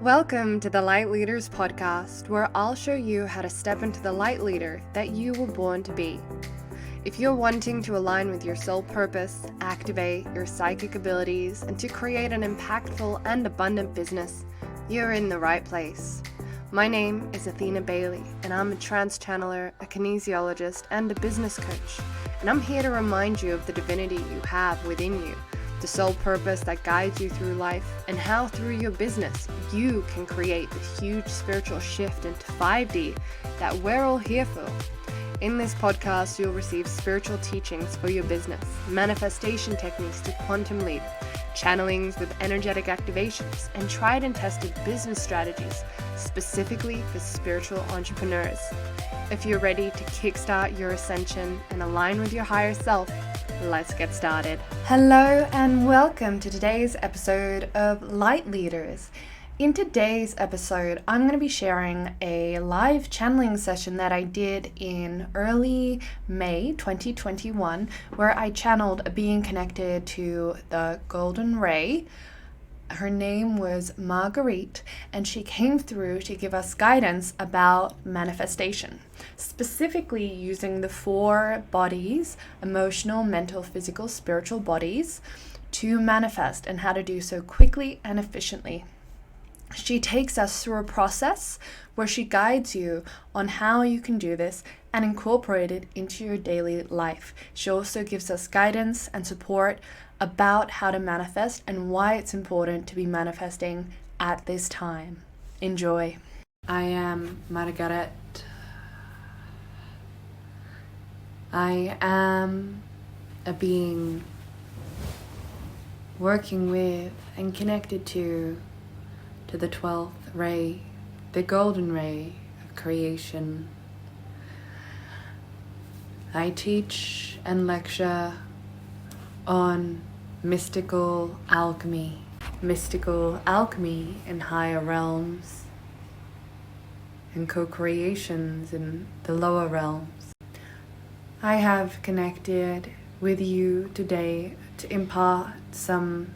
Welcome to the Light Leaders podcast, where I'll show you how to step into the light leader that you were born to be. If you're wanting to align with your soul purpose, activate your psychic abilities, and to create an impactful and abundant business, you're in the right place. My name is Athena Bailey, and I'm a trance channeler, a kinesiologist, and a business coach. And I'm here to remind you of the divinity you have within you, the soul purpose that guides you through life, and how through your business you can create the huge spiritual shift into 5D that we're all here for. In this podcast, you'll receive spiritual teachings for your business, manifestation techniques to quantum leap, channelings with energetic activations, and tried and tested business strategies specifically for spiritual entrepreneurs. If you're ready to kickstart your ascension and align with your higher self, let's get started. Hello and welcome to today's episode of Light Leaders. In today's episode, I'm going to be sharing a live channeling session that I did in early May 2021, where I channeled a being connected to the Golden Ray. Her name was Marguerite, and she came through to give us guidance about manifestation, specifically using the 4 bodies, emotional, mental, physical, spiritual bodies, to manifest and how to do so quickly and efficiently. She takes us through a process where she guides you on how you can do this and incorporate it into your daily life. She also gives us guidance and support about how to manifest and why it's important to be manifesting at this time. Enjoy. I am Margaret. I am a being working with and connected to the 12th ray, the golden ray of creation. I teach and lecture on mystical alchemy in higher realms, and co-creations in the lower realms. I have connected with you today to impart some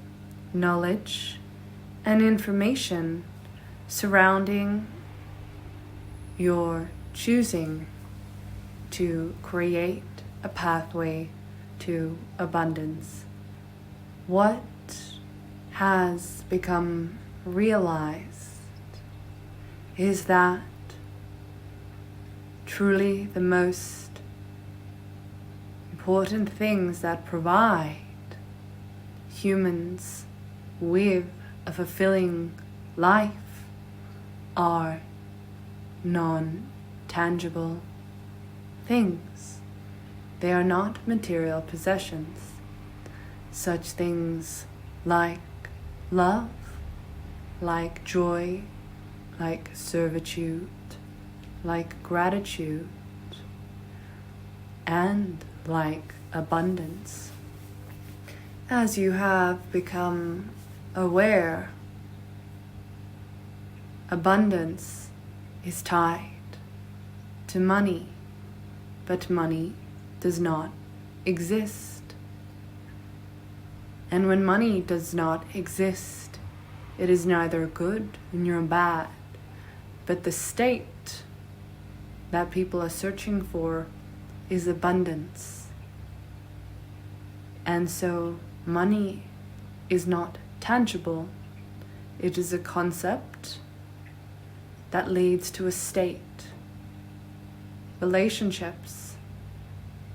knowledge and information surrounding your choosing to create a pathway to abundance. What has become realized is that truly the most important things that provide humans with a fulfilling life are non-tangible things. They are not material possessions. Such things like love, like joy, like servitude, like gratitude, and like abundance. As you have become aware, abundance is tied to money, but money does not exist. And when money does not exist, it is neither good nor bad, but the state that people are searching for is abundance. And so money is not tangible. It is a concept that leads to a state. Relationships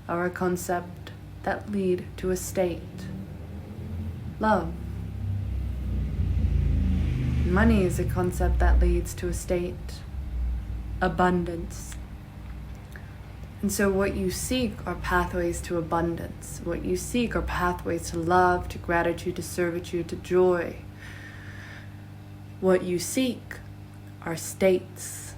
are a concept that lead to a state. Love. Money is a concept that leads to a state. Abundance. And so what you seek are pathways to abundance. What you seek are pathways to love, to gratitude, to servitude, to joy. What you seek are states.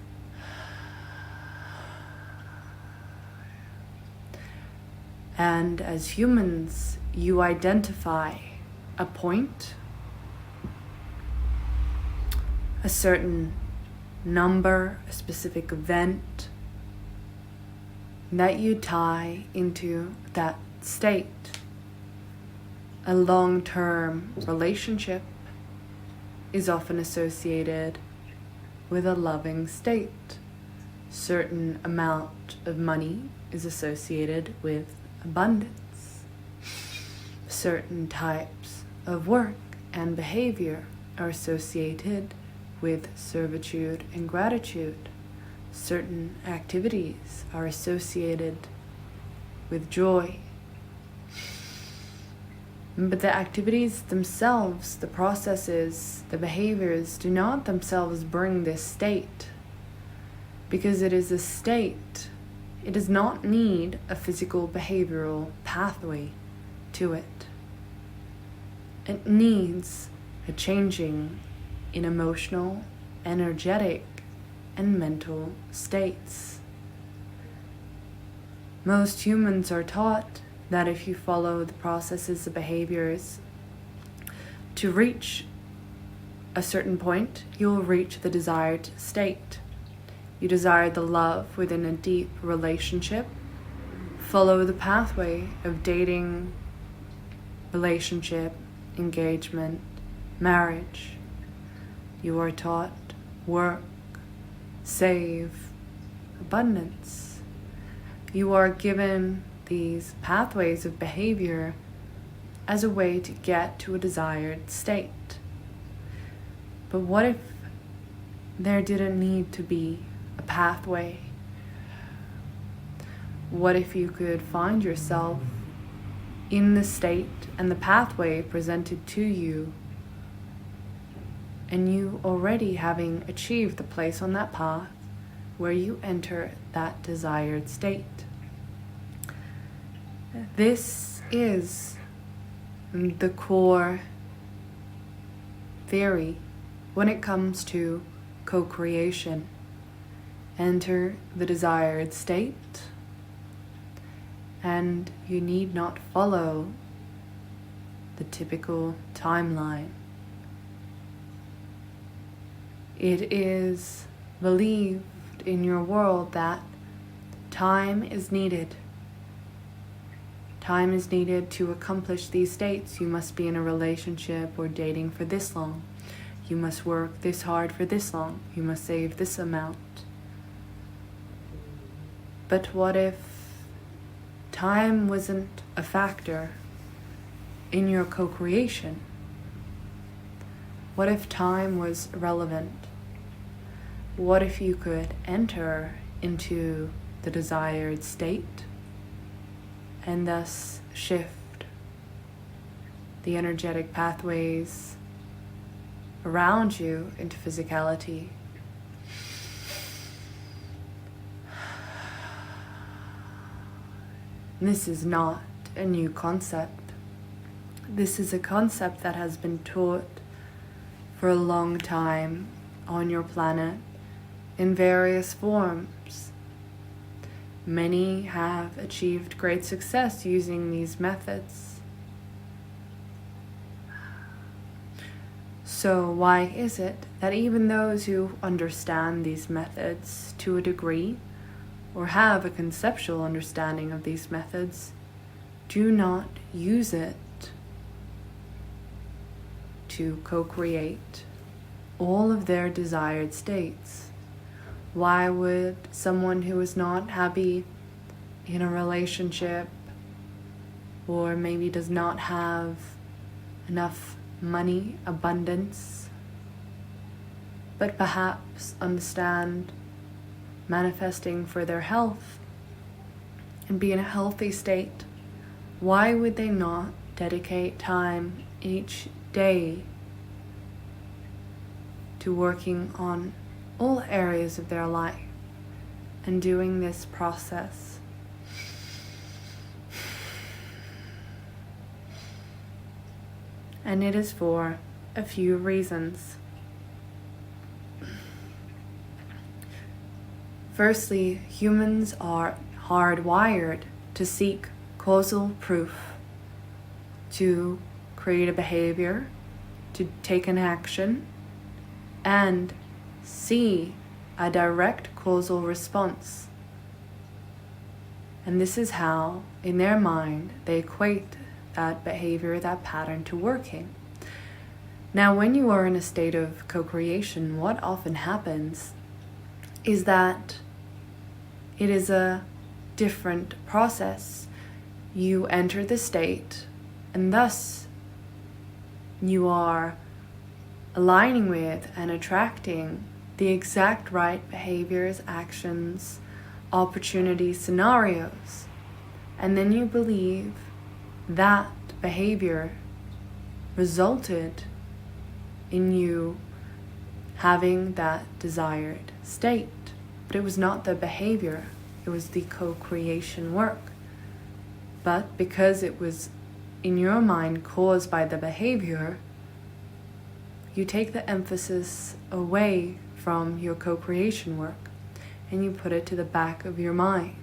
And as humans, you identify a point, a certain number, a specific event that you tie into that state. A long-term relationship is often associated with a loving state. Certain amount of money is associated with abundance. Certain types of work and behavior are associated with servitude and gratitude. Certain activities are associated with joy. But the activities themselves, the processes, the behaviors do not themselves bring this state, because it is a state. It does not need a physical behavioral pathway to it. It needs a changing in emotional, energetic, and mental states. Most humans are taught that if you follow the processes of behaviors to reach a certain point, you will reach the desired state. You desire the love within a deep relationship. Follow the pathway of dating, relationship, engagement, marriage. You are taught work, save, abundance. You are given these pathways of behavior as a way to get to a desired state. But what if there didn't need to be a pathway? What if you could find yourself in the state and the pathway presented to you, and you already having achieved the place on that path where you enter that desired state? This is the core theory when it comes to co-creation. Enter the desired state, and you need not follow the typical timeline. It is believed in your world that time is needed. Time is needed to accomplish these states. You must be in a relationship or dating for this long. You must work this hard for this long. You must save this amount. But what if time wasn't a factor in your co-creation? What if time was irrelevant? What if you could enter into the desired state and thus shift the energetic pathways around you into physicality? This is not a new concept. This is a concept that has been taught for a long time on your planet in various forms. Many have achieved great success using these methods. So why is it that even those who understand these methods to a degree, or have a conceptual understanding of these methods, do not use it to co-create all of their desired states? Why would someone who is not happy in a relationship, or maybe does not have enough money, abundance, but perhaps understand manifesting for their health and be in a healthy state, why would they not dedicate time each day to working on all areas of their life and doing this process? And it is for a few reasons. Firstly, humans are hardwired to seek causal proof, to create a behavior, to take an action, and see a direct causal response. And this is how, in their mind, they equate that behavior, that pattern to working. Now, when you are in a state of co-creation, what often happens is that it is a different process. You enter the state, and thus you are aligning with and attracting the exact right behaviors, actions, opportunities, scenarios. And then you believe that behavior resulted in you having that desired state. But it was not the behavior, it was the co-creation work. But because it was in your mind caused by the behavior, you take the emphasis away from your co-creation work and you put it to the back of your mind.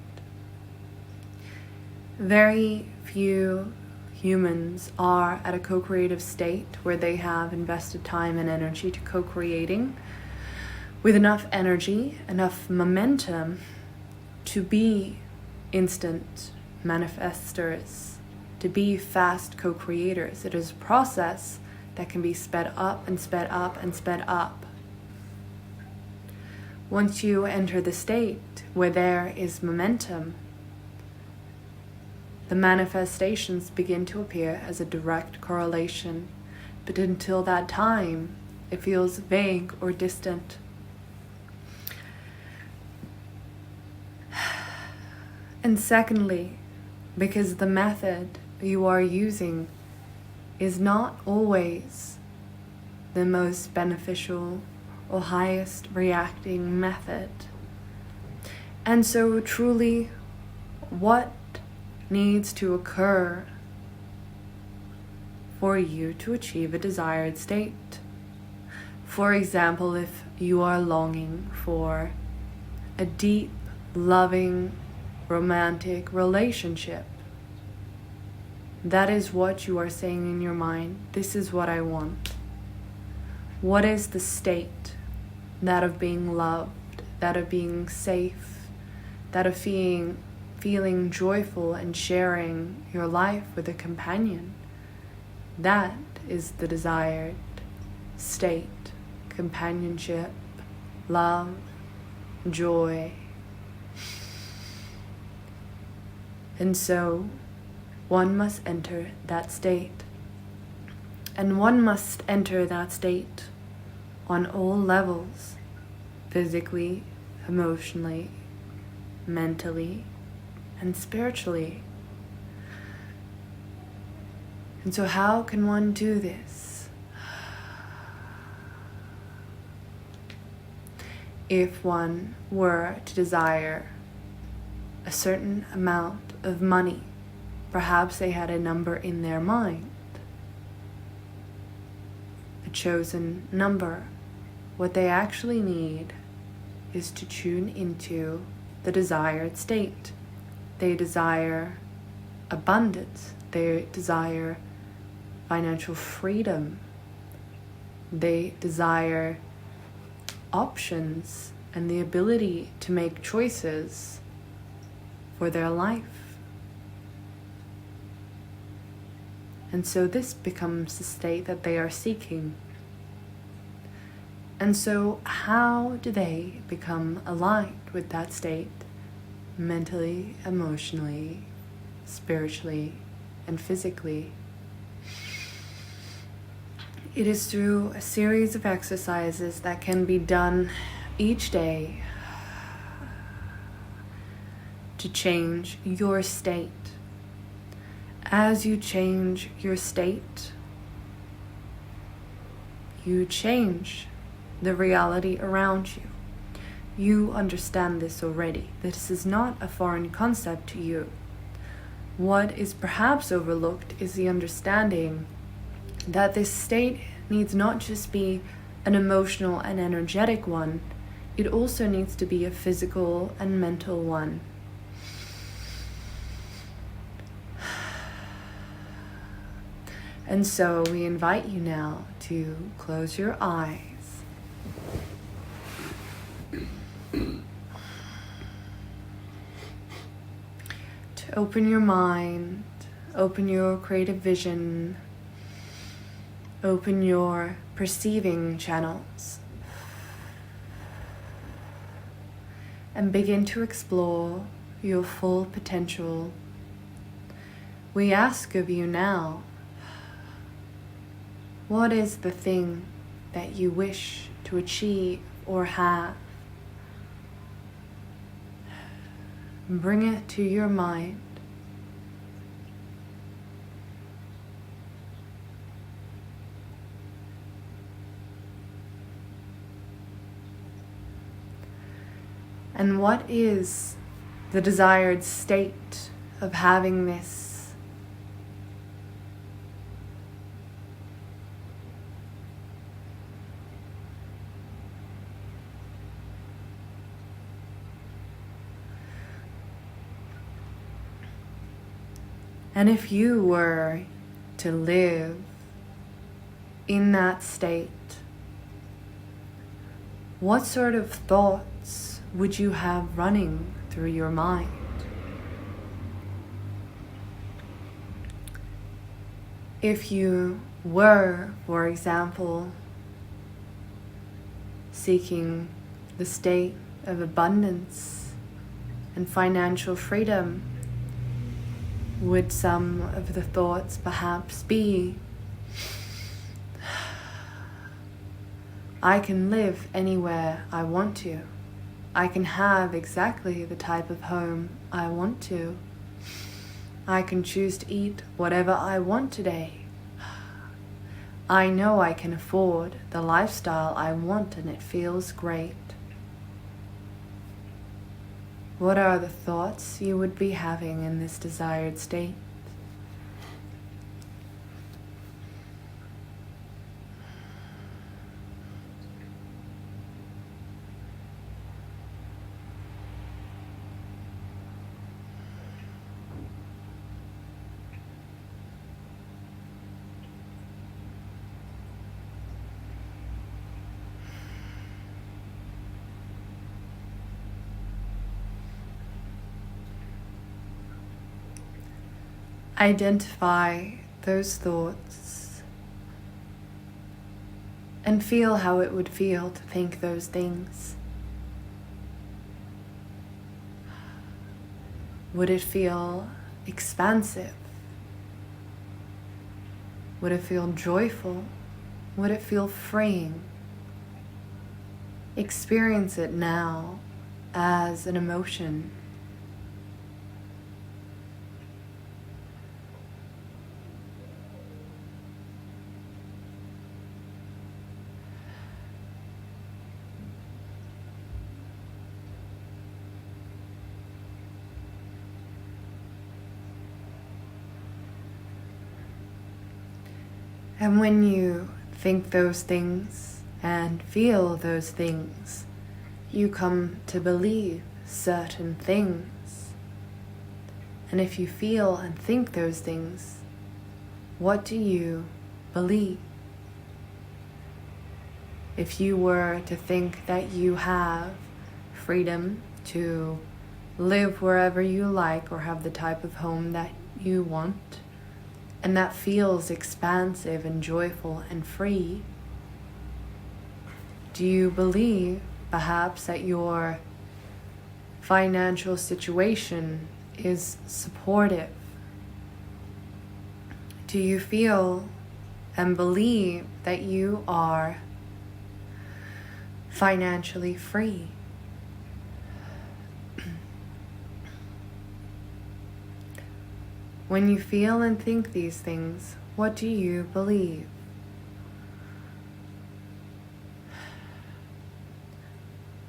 Very few humans are at a co-creative state where they have invested time and energy to co-creating with enough energy, enough momentum to be instant manifestors, to be fast co-creators. It is a process that can be sped up and sped up and sped up. Once you enter the state where there is momentum, the manifestations begin to appear as a direct correlation, but until that time, it feels vague or distant. And secondly, because the method you are using is not always the most beneficial or highest reacting method. And so truly, what needs to occur for you to achieve a desired state? For example, if you are longing for a deep, loving, romantic relationship, that is what you are saying in your mind. This is what I want. What is the state? That of being loved, that of being safe, that of feeling joyful and sharing your life with a companion. That is the desired state. Companionship, love, joy. And so one must enter that state. And one must enter that state on all levels, physically, emotionally, mentally, and spiritually. And so how can one do this? If one were to desire a certain amount of money, perhaps they had a number in their mind, a chosen number. What they actually need is to tune into the desired state. They desire abundance. They desire financial freedom. They desire options and the ability to make choices for their life. And so this becomes the state that they are seeking. And so how do they become aligned with that state? Mentally, emotionally, spiritually, and physically. It is through a series of exercises that can be done each day to change your state. As you change your state, you change the reality around you. You understand this already. This is not a foreign concept to you. What is perhaps overlooked is the understanding that this state needs not just be an emotional and energetic one, it also needs to be a physical and mental one. And so we invite you now to close your eyes. To open your mind, open your creative vision, Open your perceiving channels and begin to explore your full potential. We ask of you now, what is the thing that you wish to achieve or have? Bring it to your mind. And what is the desired state of having this? And if you were to live in that state, what sort of thoughts would you have running through your mind? If you were, for example, seeking the state of abundance and financial freedom, would some of the thoughts perhaps be, I can live anywhere I want to. I can have exactly the type of home I want to. I can choose to eat whatever I want today. I know I can afford the lifestyle I want and it feels great. What are the thoughts you would be having in this desired state? Identify those thoughts and feel how it would feel to think those things. Would it feel expansive? Would it feel joyful? Would it feel freeing? Experience it now as an emotion. And when you think those things and feel those things, you come to believe certain things. And if you feel and think those things, what do you believe? If you were to think that you have freedom to live wherever you like or have the type of home that you want, and that feels expansive and joyful and free, do you believe perhaps that your financial situation is supportive? Do you feel and believe that you are financially free? When you feel and think these things, what do you believe?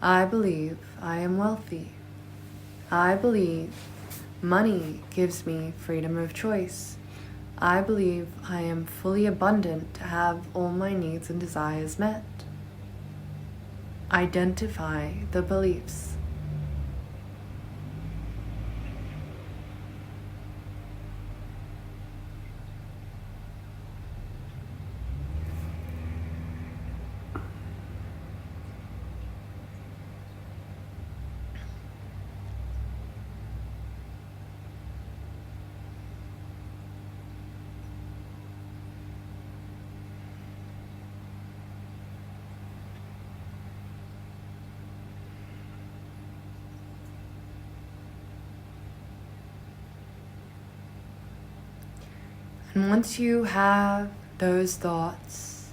I believe I am wealthy. I believe money gives me freedom of choice. I believe I am fully abundant to have all my needs and desires met. Identify the beliefs. And once you have those thoughts,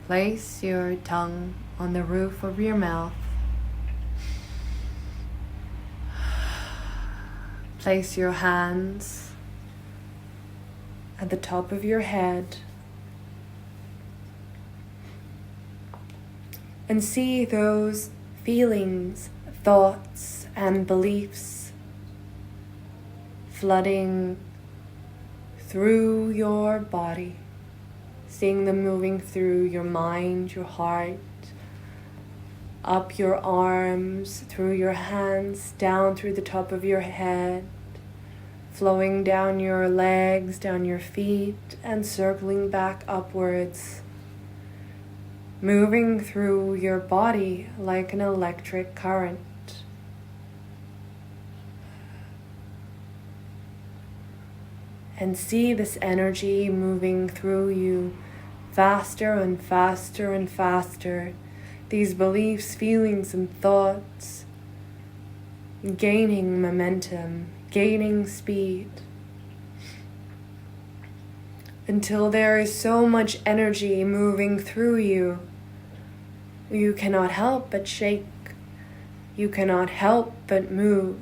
place your tongue on the roof of your mouth. Place your hands at the top of your head and see those feelings, thoughts, and beliefs flooding through your body, seeing them moving through your mind, your heart, up your arms, through your hands, down through the top of your head, flowing down your legs, down your feet, and circling back upwards, moving through your body like an electric current. And see this energy moving through you faster and faster and faster. These beliefs, feelings, and thoughts gaining momentum, gaining speed, until there is so much energy moving through you, you cannot help but shake. You cannot help but move.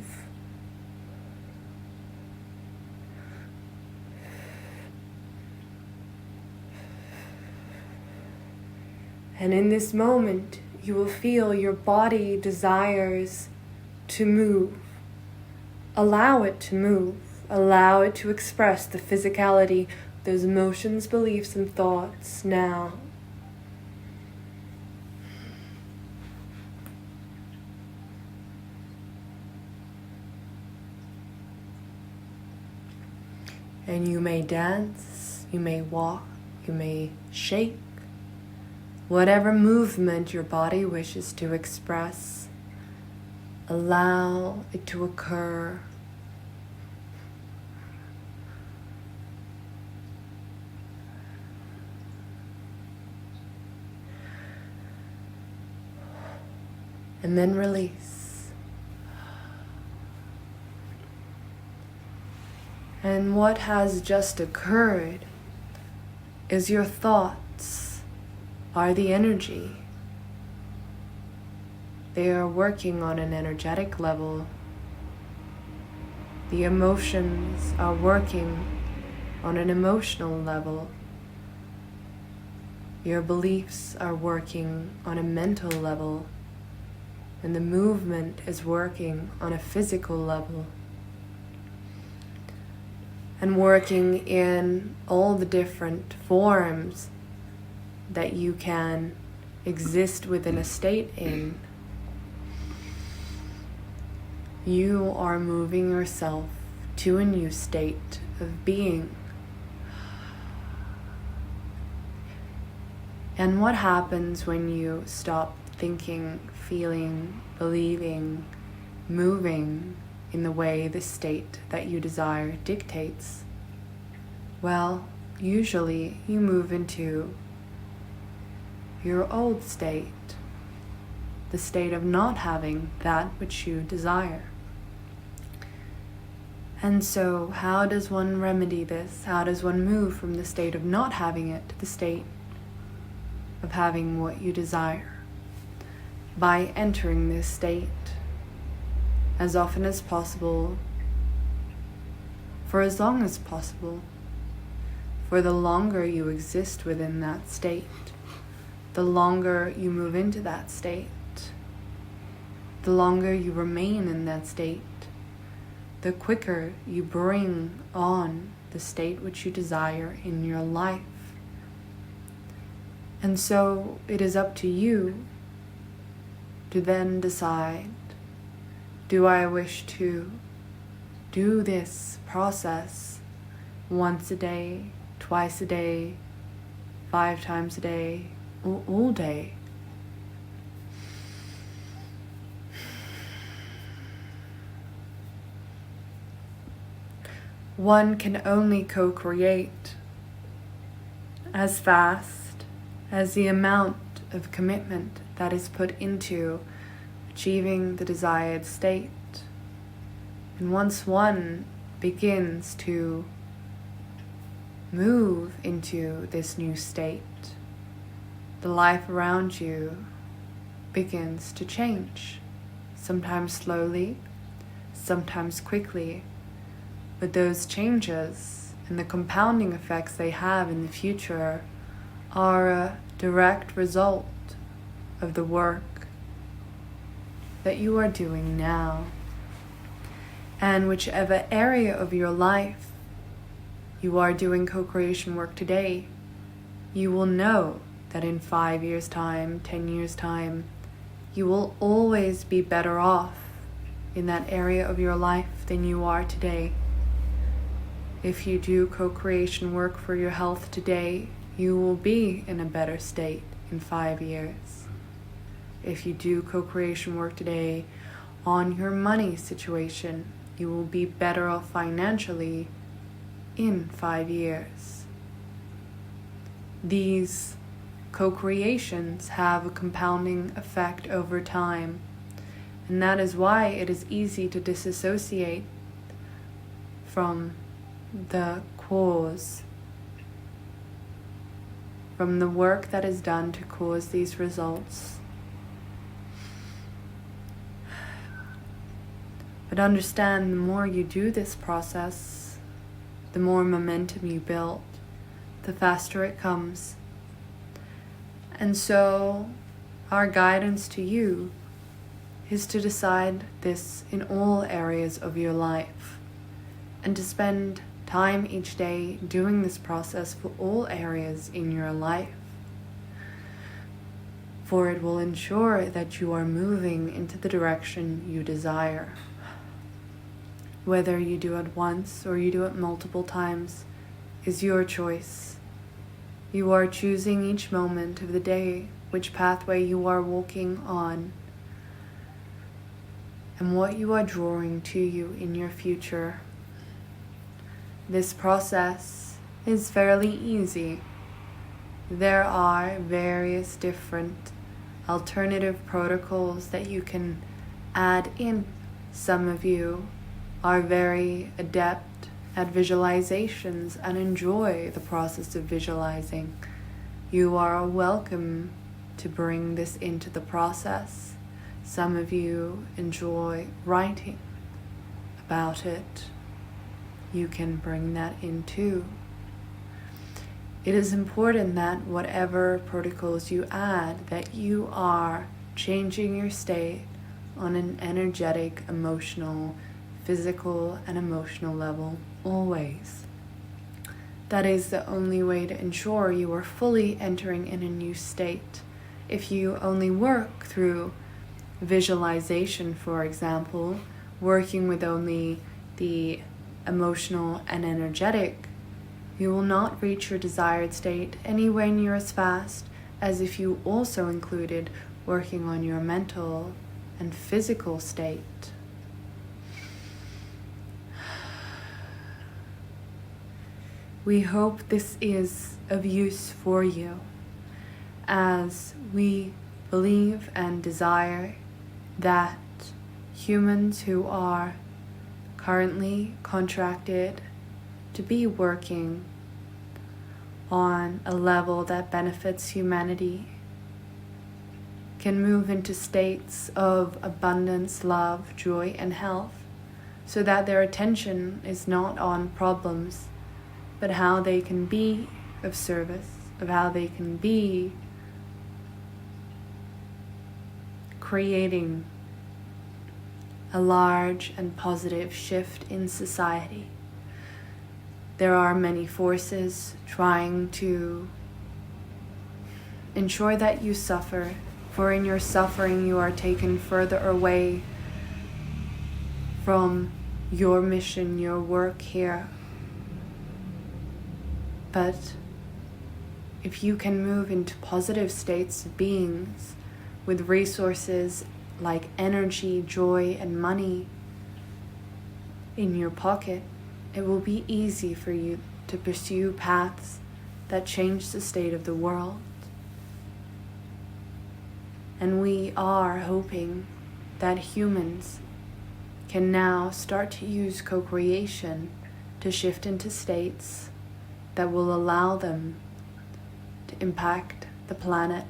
And in this moment, you will feel your body desires to move. Allow it to move. Allow it to express the physicality of those emotions, beliefs, and thoughts now. And you may dance, you may walk, you may shake. Whatever movement your body wishes to express, allow it to occur. And then release. And what has just occurred is your thoughts are the energy. They are working on an energetic level. The emotions are working on an emotional level. Your beliefs are working on a mental level. And the movement is working on a physical level. And working in all the different forms that you can exist within a state in. You are moving yourself to a new state of being. And what happens when you stop thinking, feeling, believing, moving in the way the state that you desire dictates? Well, usually you move into your old state, the state of not having that which you desire. And so how does one remedy this? How does one move from the state of not having it to the state of having what you desire? By entering this state as often as possible, for as long as possible. For the longer you exist within that state, the longer you move into that state, the longer you remain in that state, the quicker you bring on the state which you desire in your life. And so it is up to you to then decide, do I wish to do this process once a day, twice a day, 5 times a day, all day? One can only co-create as fast as the amount of commitment that is put into achieving the desired state. And once one begins to move into this new state, the life around you begins to change, sometimes slowly, sometimes quickly, but those changes and the compounding effects they have in the future are a direct result of the work that you are doing now. And whichever area of your life you are doing co-creation work today, you will know that in 5 years' time, 10 years' time, you will always be better off in that area of your life than you are today. If you do co-creation work for your health today, you will be in a better state in 5 years. If you do co-creation work today on your money situation, you will be better off financially in 5 years. These co-creations have a compounding effect over time, and that is why it is easy to disassociate from the cause, from the work that is done to cause these results. But understand, the more you do this process, the more momentum you build, the faster it comes. And so, our guidance to you is to decide this in all areas of your life, and to spend time each day doing this process for all areas in your life. For it will ensure that you are moving into the direction you desire. Whether you do it once or you do it multiple times is your choice. You are choosing each moment of the day which pathway you are walking on and what you are drawing to you in your future. This process is fairly easy. There are various different alternative protocols that you can add in. Some of you are very adept at visualizations and enjoy the process of visualizing. You are welcome to bring this into the process. Some of you enjoy writing about it. You can bring that in too. It is important that whatever protocols you add, that you are changing your state on an energetic, emotional, physical, and emotional level always. That is the only way to ensure you are fully entering in a new state. If you only work through visualization, for example, working with only the emotional and energetic, you will not reach your desired state anywhere near as fast as if you also included working on your mental and physical state. We hope this is of use for you, as we believe and desire that humans who are currently contracted to be working on a level that benefits humanity can move into states of abundance, love, joy, and health, so that their attention is not on problems, but how they can be of service, of how they can be creating a large and positive shift in society. There are many forces trying to ensure that you suffer, for in your suffering you are taken further away from your mission, your work here. But if you can move into positive states of beings with resources like energy, joy, and money in your pocket, it will be easy for you to pursue paths that change the state of the world. And we are hoping that humans can now start to use co-creation to shift into states that will allow them to impact the planet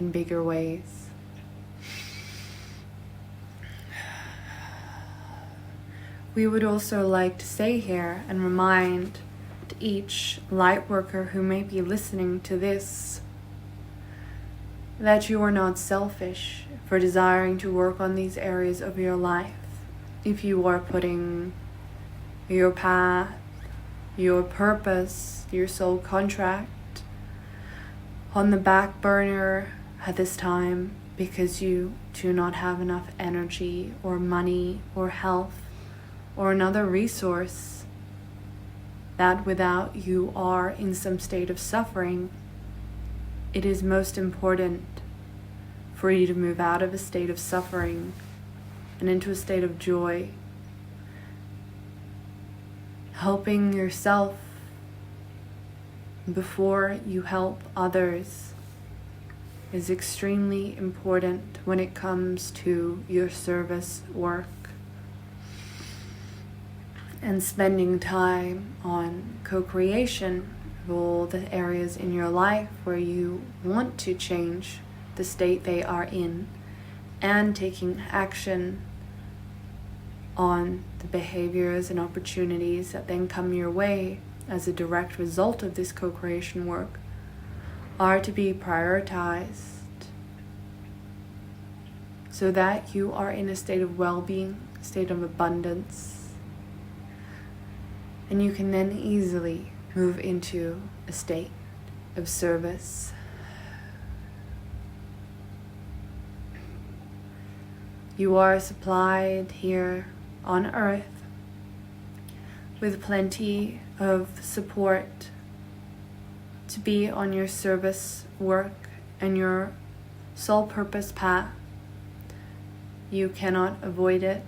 in bigger ways. We would also like to stay here and remind each light worker who may be listening to this that you are not selfish for desiring to work on these areas of your life. If you are putting your path, your purpose, your soul contract on the back burner at this time because you do not have enough energy or money or health or another resource, that without you are in some state of suffering, it is most important for you to move out of a state of suffering and into a state of joy. Helping yourself before you help others is extremely important when it comes to your service work. And spending time on co-creation of all the areas in your life where you want to change the state they are in, and taking action on the behaviors and opportunities that then come your way as a direct result of this co-creation work, are to be prioritized so that you are in a state of well-being, a state of abundance. And you can then easily move into a state of service. You are supplied here on earth with plenty of support to be on your service work and your soul purpose path. You cannot avoid it.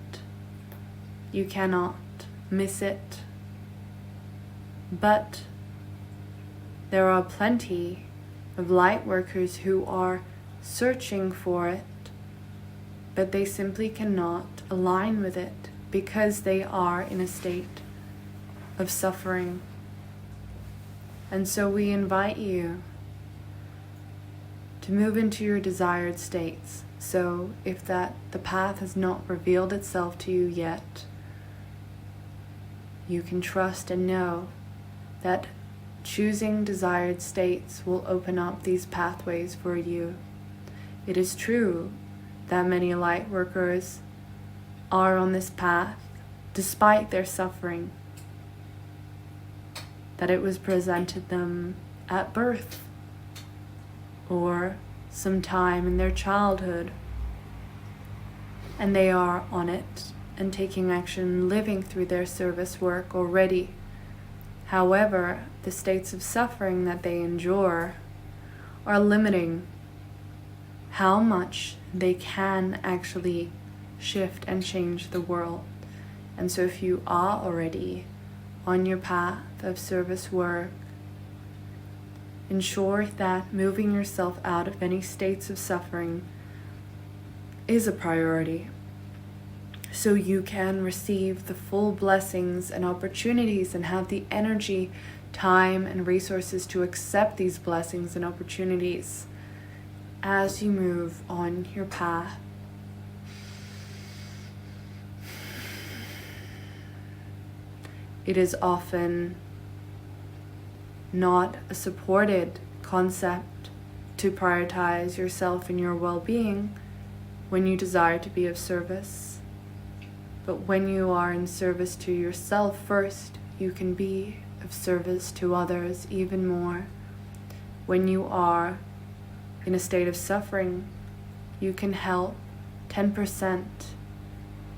You cannot miss it. But there are plenty of light workers who are searching for it, but they simply cannot align with it because they are in a state of suffering. And so we invite you to move into your desired states. So if the path has not revealed itself to you yet, you can trust and know that choosing desired states will open up these pathways for you. It is true that many light workers are on this path despite their suffering, that it was presented them at birth or sometime in their childhood, and they are on it and taking action, living through their service work already. However, the states of suffering that they endure are limiting how much they can actually shift and change the world. And so if you are already on your path of service work, ensure that moving yourself out of any states of suffering is a priority, so you can receive the full blessings and opportunities and have the energy, time, and resources to accept these blessings and opportunities as you move on your path. It is often not a supported concept to prioritize yourself and your well-being when you desire to be of service. But when you are in service to yourself first, you can be of service to others even more. When you are in a state of suffering, you can help 10%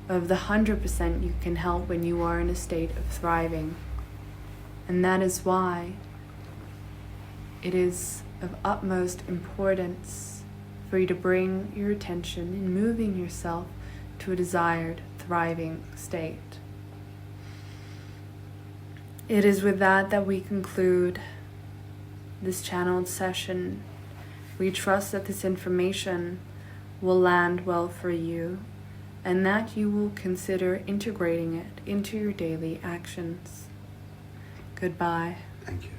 of the 100% you can help when you are in a state of thriving. And that is why it is of utmost importance for you to bring your attention in moving yourself to a desired thriving state. It is with that we conclude this channeled session. We trust that this information will land well for you and that you will consider integrating it into your daily actions. Goodbye. Thank you.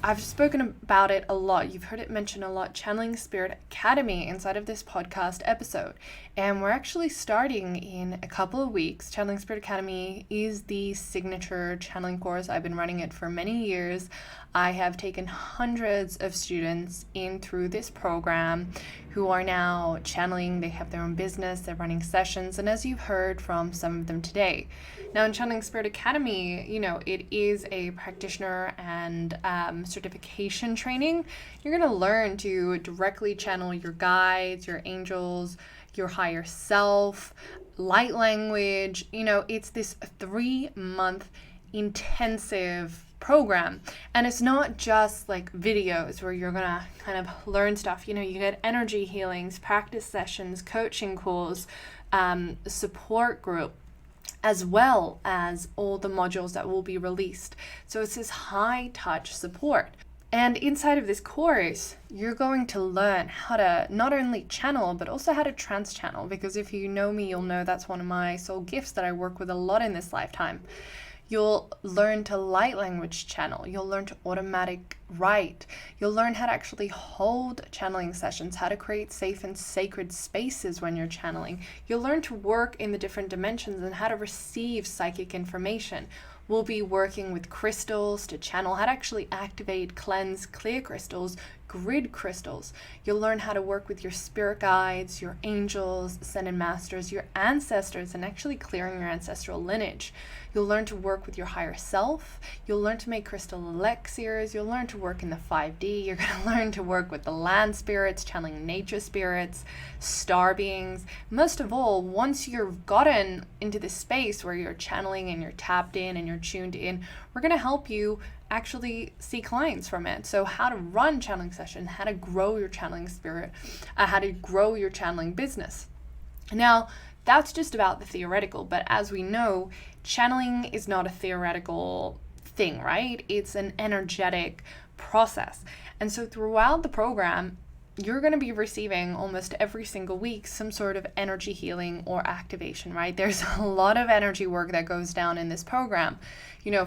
I've spoken about it a lot. You've heard it mentioned a lot, Channeling Spirit Academy inside of this podcast episode. And we're actually starting in a couple of weeks. Channeling Spirit Academy is the signature channeling course. I've been running it for many years. I have taken hundreds of students in through this program who are now channeling. They have their own business, they're running sessions, and as you've heard from some of them today. Now in Channeling Spirit Academy, it is a practitioner and certification training. You're going to learn to directly channel your guides, your angels, your higher self, light language. It's this 3-month intensive program, and it's not just like videos where you're gonna kind of learn stuff. You get energy healings, practice sessions, coaching calls, support group, as well as all the modules that will be released. So it's this high touch support. And inside of this course, you're going to learn how to not only channel, but also how to trance channel. Because if you know me, you'll know that's one of my soul gifts that I work with a lot in this lifetime. You'll learn to light language channel. You'll learn to automatic write. You'll learn how to actually hold channeling sessions, how to create safe and sacred spaces when you're channeling. You'll learn to work in the different dimensions and how to receive psychic information. We'll be working with crystals to channel, how to actually activate, cleanse, clear crystals, grid crystals. You'll learn how to work with your spirit guides, your angels, ascended masters, your ancestors, and actually clearing your ancestral lineage. You'll learn to work with your higher self. You'll learn to make crystal elixirs. You'll learn to work in the 5D. You're going to learn to work with the land spirits, channeling nature spirits, star beings. Most of all, once you've gotten into this space where you're channeling and you're tapped in and you're tuned in, we're going to help you actually see clients from it. So how to run channeling sessions, how to grow your channeling spirit, how to grow your channeling business. Now, that's just about the theoretical, but as we know, channeling is not a theoretical thing, right? It's an energetic process. And so throughout the program, you're going to be receiving almost every single week some sort of energy healing or activation, right? There's a lot of energy work that goes down in this program,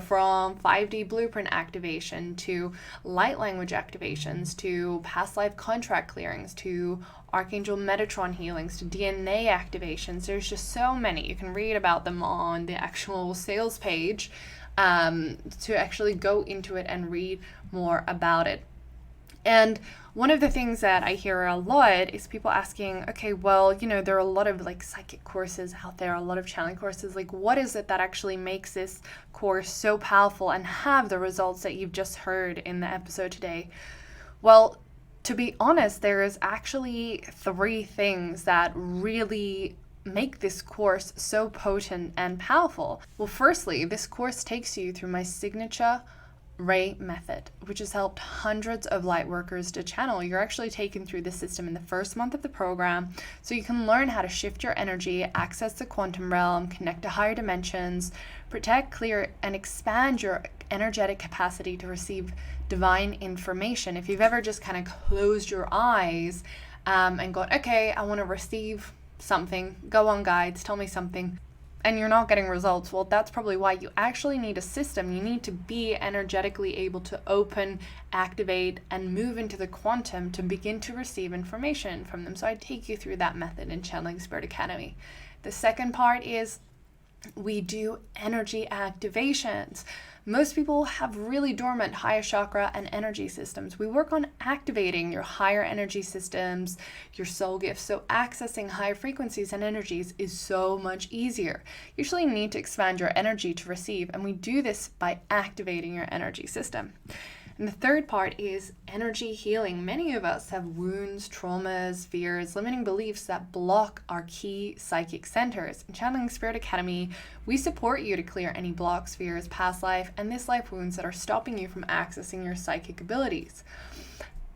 from 5D blueprint activation to light language activations to past life contract clearings to Archangel Metatron healings to DNA activations. There's just so many. You can read about them on the actual sales page to actually go into it and read more about it. And one of the things that I hear a lot is people asking, okay, well, there are a lot of psychic courses out there, a lot of channeling courses. What is it that actually makes this course so powerful and have the results that you've just heard in the episode today? Well, to be honest, there is actually 3 things that really make this course so potent and powerful. Well, firstly, this course takes you through my signature Ray method, which has helped hundreds of light workers to channel. You're actually taken through the system in the first month of the program, so you can learn how to shift your energy, access the quantum realm, connect to higher dimensions, protect, clear, and expand your energetic capacity to receive divine information. If you've ever just kind of closed your eyes and gone, okay, I want to receive something, go on guides, tell me something, and you're not getting results, well, that's probably why. You actually need a system. You need to be energetically able to open, activate, and move into the quantum to begin to receive information from them. So I take you through that method in Channeling Spirit Academy. The second part is we do energy activations. Most people have really dormant higher chakra and energy systems. We work on activating your higher energy systems, your soul gifts. So accessing higher frequencies and energies is so much easier. You usually need to expand your energy to receive, and we do this by activating your energy system. And the third part is energy healing. Many of us have wounds, traumas, fears, limiting beliefs that block our key psychic centers. In Channeling Spirit Academy, we support you to clear any blocks, fears, past life, and this life wounds that are stopping you from accessing your psychic abilities.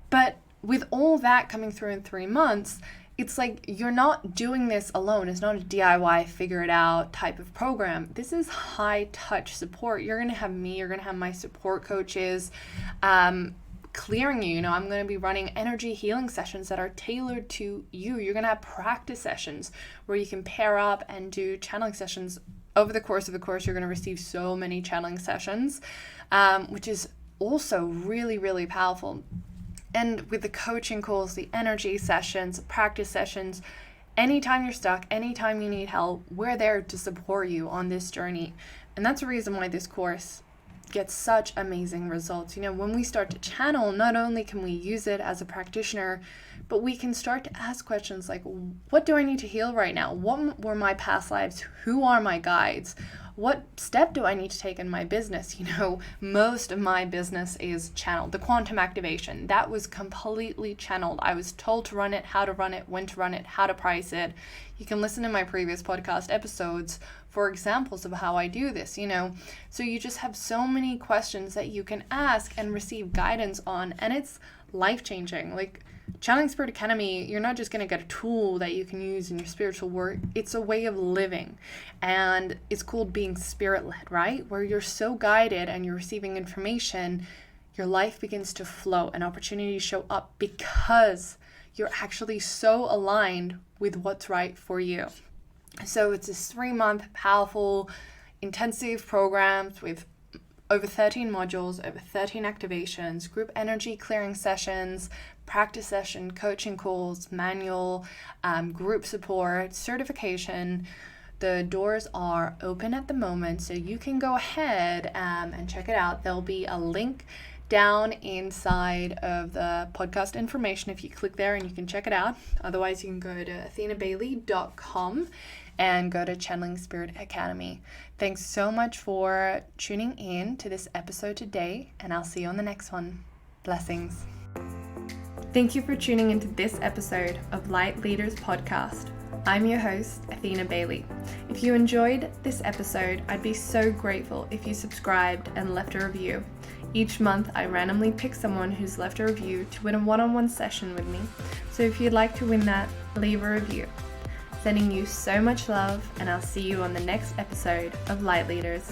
But with all that coming through in 3 months, it's like you're not doing this alone. It's not a DIY, figure it out type of program. This is high touch support. You're going to have me, you're going to have my support coaches clearing you. I'm going to be running energy healing sessions that are tailored to you. You're going to have practice sessions where you can pair up and do channeling sessions. Over the course of the course, you're going to receive so many channeling sessions, which is also really, really powerful. And with the coaching calls, the energy sessions, practice sessions, anytime you're stuck, anytime you need help, we're there to support you on this journey. And that's the reason why this course gets such amazing results. When we start to channel, not only can we use it as a practitioner, but we can start to ask questions like, what do I need to heal right now? What were my past lives? Who are my guides? What step do I need to take in my business? Most of my business is channeled. The quantum activation, that was completely channeled. I was told to run it, how to run it, when to run it, how to price it. You can listen to my previous podcast episodes for examples of how I do this, So you just have so many questions that you can ask and receive guidance on, and it's life-changing. Like, Channeling Spirit Academy, you're not just going to get a tool that you can use in your spiritual work. It's a way of living, and it's called being spirit-led, right? Where you're so guided and you're receiving information, your life begins to flow and opportunities show up because you're actually so aligned with what's right for you. So it's this 3-month powerful intensive programs with over 13 modules, over 13 activations, group energy clearing sessions, practice session, coaching calls, manual, group support, certification. The doors are open at the moment, so you can go ahead and check it out. There'll be a link down inside of the podcast information if you click there, and you can check it out. Otherwise, you can go to athenabailey.com and go to Channeling Spirit Academy. Thanks so much for tuning in to this episode today, and I'll see you on the next one. Blessings. Thank you for tuning into this episode of Light Leaders Podcast. I'm your host, Athena Bailey. If you enjoyed this episode, I'd be so grateful if you subscribed and left a review. Each month, I randomly pick someone who's left a review to win a one-on-one session with me. So if you'd like to win that, leave a review. Sending you so much love, and I'll see you on the next episode of Light Leaders.